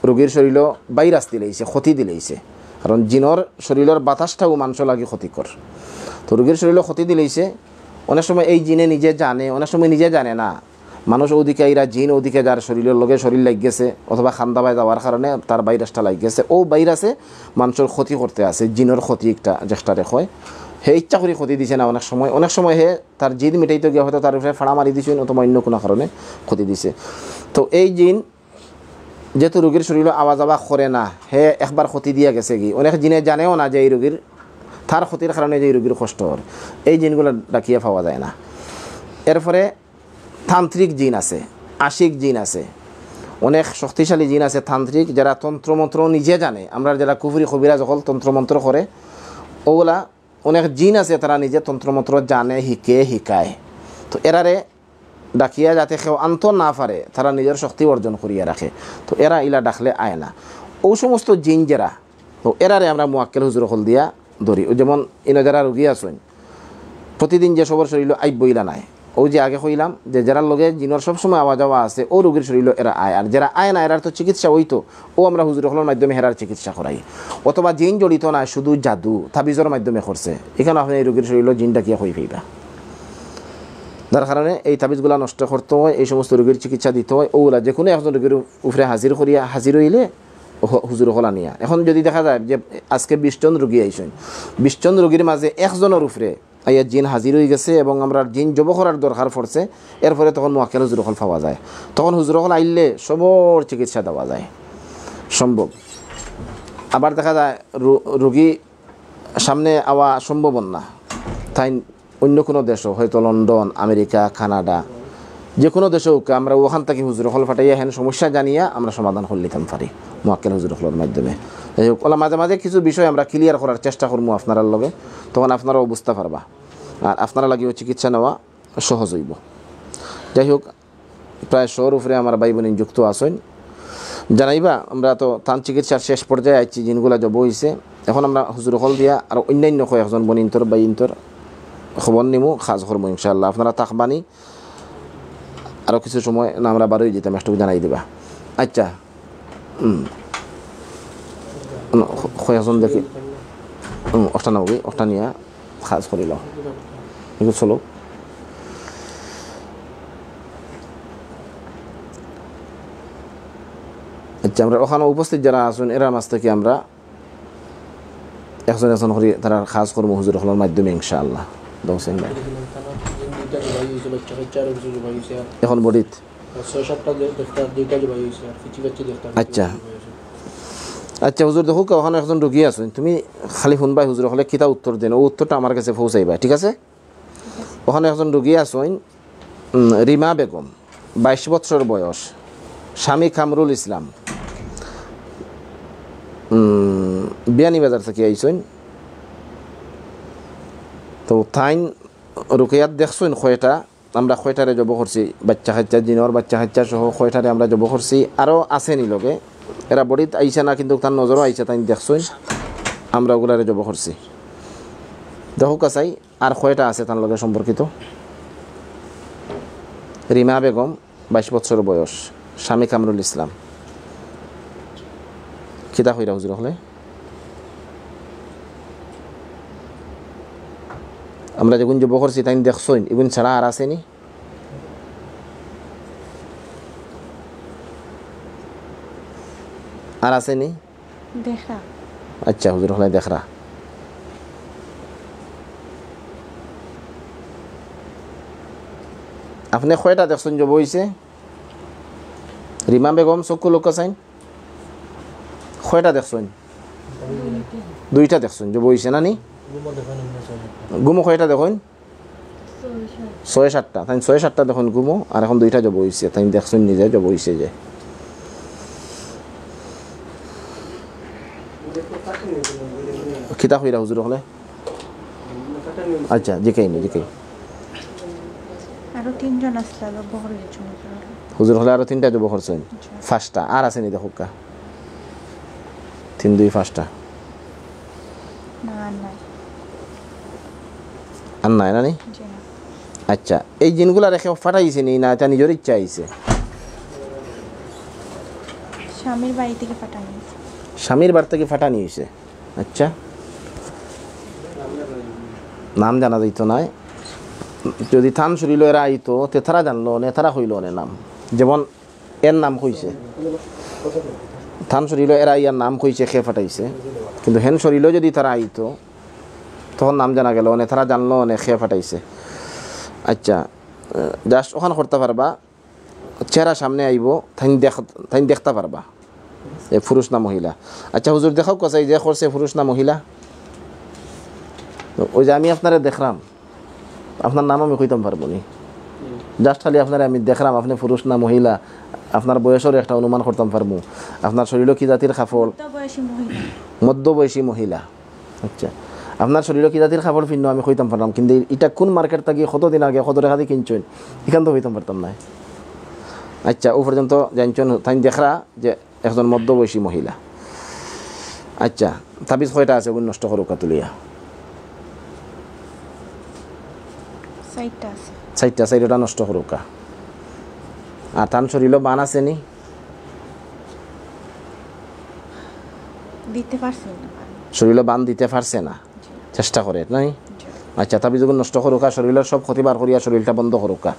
রোগীর শরীরও ভাইরাস দিলেইছে ক্ষতি দিলেইছে কারণ জিনর শরীরের বাতাসটাও মানুষ লাগে ক্ষতিকর তো রোগীর শরীরও ক্ষতি দিলেইছে অনেক সময় এই জিনে নিজে জানে অনেক সময় নিজে জানে না মানুষ ওদিকে এরা জিন ওদিকে যার শরীরের লগে শরীর লাগ গেছে অথবা খান্দাবায় যাওয়ার কারণে তার ভাইরাসটা লাগ গেছে ও ভাইরাসে মানুষের ক্ষতি করতে আছে জিনের ক্ষতি একটা চেষ্টারে হয় হে ইচ্ছা করে ক্ষতি দিছে না অনেক সময় হে তার জিদ মিটাইতে গিয়ে হয়তো তার উপরে ফাড়া মারি দিছে অথবা অন্য কোনো কারণে ক্ষতি দিছে তো এই জিন যেহেতু রোগীর শরীরে আওয়া যাওয়া করে না হে একবার ক্ষতি দিয়া গেছে কি অনেক জিনে জানেও না যে এই রোগীর তার ক্ষতির কারণে যে এই রোগীর কষ্ট হয় এই জিনগুলো ডাকিয়ে পাওয়া যায় না এরপরে তান্ত্রিক জিন আছে আশিক জিন আছে অনেক শক্তিশালী জিন আছে তান্ত্রিক যারা তন্ত্রমন্ত্র নিজে জানে আমরা যারা কুফরি কবিরা যখন তন্ত্রমন্ত্র করে ওগুলা অনেক জিন আছে তারা নিজে তন্ত্রমন্ত্র জানে শিকায় তো এরারে ডাকিয়া যাতে কেউ আন্ত না পারে তারা নিজের শক্তি অর্জন করিয়া রাখে তো এরা ইলা ডাকলে আয় না ও সমস্ত জিন যারা তো এরারে আমরা মুয়াক্কেল হুজুর হল দিয়া ধরি ও যেমন ইনো যারা রুগী আছেন প্রতিদিন যে সবর শরীর আইব ইলা নাই ও যে আগে কইলাম যে যারা লগে জিনের সবসময় আওয়া যাওয়া আছে ও রোগীর শরীর এরা আয় আর যারা আয় না এরার তো চিকিৎসা হইতো ও আমরা হুজুর হলের মাধ্যমে হেরার চিকিৎসা করাই অথবা জিন জড়িত না শুধু জাদু তাবিজের মাধ্যমে করছে এখানে আপনি এই রোগীর শরীর জিনটা কিয়া হয়ে ফেইবা যার কারণে এই তাবিজগুলা নষ্ট করতে হয় এই সমস্ত রোগীর চিকিৎসা দিতে হয় ওগুলা যে কোনো একজন রোগীর উপরে হাজির হইলে হুজুর হলা নিয়া এখন যদি দেখা যায় যে আজকে 20 জন রোগী আইসেন 20 জন রোগীর মাঝে একজনের উপরে আইয়া জিন হাজির হয়ে গেছে এবং আমরা জিন জব করার দরকার পড়ছে এরপরে তখন মুয়াক্কেল হুজুর হল পাওয়া যায় তখন হুজুর হল আইলে সবর চিকিৎসা দেওয়া যায় সম্ভব আবার দেখা যায় রোগী সামনে আওয়া সম্ভব না তাই অন্য কোনো দেশও হয়তো লন্ডন আমেরিকা কানাডা যে কোনো দেশেও আমরা ওখান থেকে হুজুর হল ফাটাইয়া হেন সমস্যা জানিয়া আমরা সমাধান করে নিতাম পারি মুয়াক্কেল হুজুর হলের মাধ্যমে যাই হোক ওলা মাঝে মাঝে কিছু বিষয় আমরা ক্লিয়ার করার চেষ্টা করবো আপনার লগে তখন আপনারাও বুঝতে পারবা আর আপনারা লাগিও চিকিৎসা নেওয়া সহজ হইব যাই হোক প্রায় 100 উপরে আমার ভাই বোন যুক্ত আসেন জানাইবা আমরা তো তান চিকিৎসার শেষ পর্যায়ে আইছি জিনগুলা জব হয়েছে এখন আমরা হুজুর হল দিয়া আর অন্যান্য কয়েকজন বনিন্তর বাইন্তর খবর নিমু খাজ করবো ইনশাআল্লাহ আপনারা তাকবানি আরও কিছু সময় না আমরা বারোই যেতাম একটু জানাই দিবা আচ্ছা কয়েকজন দেখি অষ্টা নবী অষ্টা নিয়ে খাজ করিল এগুলো চলো আচ্ছা আমরা ওখানে উপস্থিত যারা আছেন এরা মাছ থেকে আমরা একজন করি তারা খাজ করবো হুজুর হলের মাধ্যমে ইনশাআল্লাহ দৌসেন ভাই এখন বডিত আচ্ছা আচ্ছা হুজুর দেখো ওখানে একজন রোগী আছেন তুমি খালি শুনবাই হুজুর হলে কিতা উত্তর দেন ও উত্তরটা আমার কাছে পৌঁছাইবা ঠিক আছে ওখানে একজন রোগী আছেন রিমা বেগম 22 বছর বয়স স্বামী কামরুল ইসলাম বিয়ানীবাজার থেকে আইসেন তো তাইন রুকিয়াত দেখছেন কয়টা আমরা কয়টারে জব করছি বাচ্চা খাচ্চা জিনর বাচ্চা খাচ্চা সহ কয়টারে আমরা জব করছি আরও আসেনি লগে এরা বডিত আইসে না কিন্তু তার নজরও আইসে তাই দেখছেন আমরা ওগুলারে জব করছি দেখো কাছাই আর কয়টা আছে তার লগে সম্পর্কিত রিমা বেগম 22 বছর বয়স স্বামী কামরুল ইসলাম কিতা কইরা হুজুর হলে আমরা যখন জব করছি তাই দেখছেন এগুন ছাড়া আর আসেনি আর আসেনি? দেখা আচ্ছা হুজুর হলে দেখরা। আপনি কয়টা দেখছেন জব হয়েছে? রিমা বেগম চক্ষু লোক চাইন কয়টা দেখছেন? দুইটা দেখছেন জব হয়েছে না নি? গুমো কয়টা দেখুন? 6-7টা। তাই 6-7টা দেখুন গুমো, আর এখন দুইটা জব হয়েছে। তাই দেখছেন নিজে জব হয়েছে যে। খিতা হইরা হুজুর হলে আচ্ছা জিকাইনি জিকাই আরো 3জন আসলে বহরের জন্য হুজুর হলে আরো 3টা জব করছেন। 5টা আর আছে নি দেখো কা 3 2 5টা না নাই আর নাই না নি? জি না আচ্ছা এই জিনগুলা রেখে ফাটাইছে নি না এটা নিজের ইচ্ছা আইছে? স্বামীর বাড়ি থেকে পাঠানো হয়েছে। স্বামীর বাড়ি থেকে ফাটানি হয়েছে। আচ্ছা নাম জানা যাইতো নাই। যদি থান শরীর এরা আইতো তেথারা জানলো নেতারা হইল নে নাম, যেমন এর নাম কইছে থান শরীর এরা ইয়ার নাম কইছে খেয়ে ফাটাইছে, কিন্তু হেন শরীর যদি তারা আইতো তখন নাম জানা গেল নেতারা জানলো নে খেয়ে ফাটাইছে। আচ্ছা জাস্ট ওখান করতে পারবা, চেহারা সামনে আইব তাই দেখতে পারবা এ পুরুষ না মহিলা। আচ্ছা হুজুর দেখাও কাছে যে করছে পুরুষ না মহিলা? ওই যে আমি আপনারা দেখলাম, আপনার নাম আমি কইতাম পারবো নি, জাস্ট খালি আপনারা আমি দেখলাম আপনি পুরুষ না মহিলা, আপনার বয়সের একটা অনুমান করতাম পারবো, আপনার শরীর কি জাতির কাপড়? বয়সী মহিলা। মধ্যবয়সী মহিলা। আচ্ছা আপনার শরীর কি জাতির কাপড় ভিন্ন আমি কইতাম পারলাম, কিন্তু এটা কোন মার্কেট থাকি কতদিন আগে কত টাকা দিয়ে কিনছেন এখান তো হইতাম পারতাম না। আচ্ছা ও পর্যন্ত জানছেন তাই দেখরা যে একজন মধ্যবয়সী মহিলা। আচ্ছা তাবিজ কয়টা আছে ওগুলো নষ্ট করো কাতুলিয়া? 4টা আছে। 4টা নষ্ট করো কা। আর তান শরীর বান আছে নি? দিতে পারছেন না। শরীর বান দিতে পারছে না, চেষ্টা করে নাই? আচ্ছা তাবিজ ওগুলো নষ্ট করো কা, শরীরের সব ক্ষতি বার করিয়া শরীরটা বন্ধ করো কা।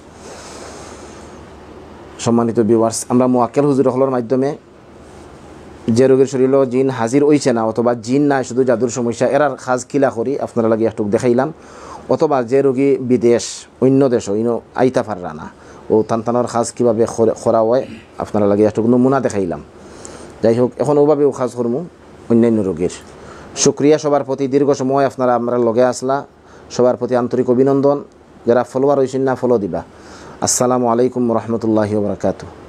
সম্মানিত ভিউয়ার্স, আমরা মুয়াক্কেল হুজুর হলের মাধ্যমে যে রোগীর শরীর জিন হাজির হইছে না, অথবা জিন নাই শুধু জাদুর সমস্যা, এরার খাজ কিলা করি আপনারা লাগে একটু দেখাইলাম, অথবা যে রোগী বিদেশ অন্য দেশ আইতা পাররা না ও তান্তানোর খাজ কীভাবে করা হয় আপনারা লাগে একটু নমুনা দেখাইলাম। যাই হোক এখন ওভাবেও খাজ করবো অন্যান্য রোগীর। শুক্রিয়া সবার প্রতি, দীর্ঘ সময় আপনারা আমরা লগে আসলা, সবার প্রতি আন্তরিক অভিনন্দন। যারা ফলোয়ার হয়েছেন না ফলো দিবা। আসসালামু আলাইকুম রহমতুল্লাহি ওয়া বারাকাতুহু।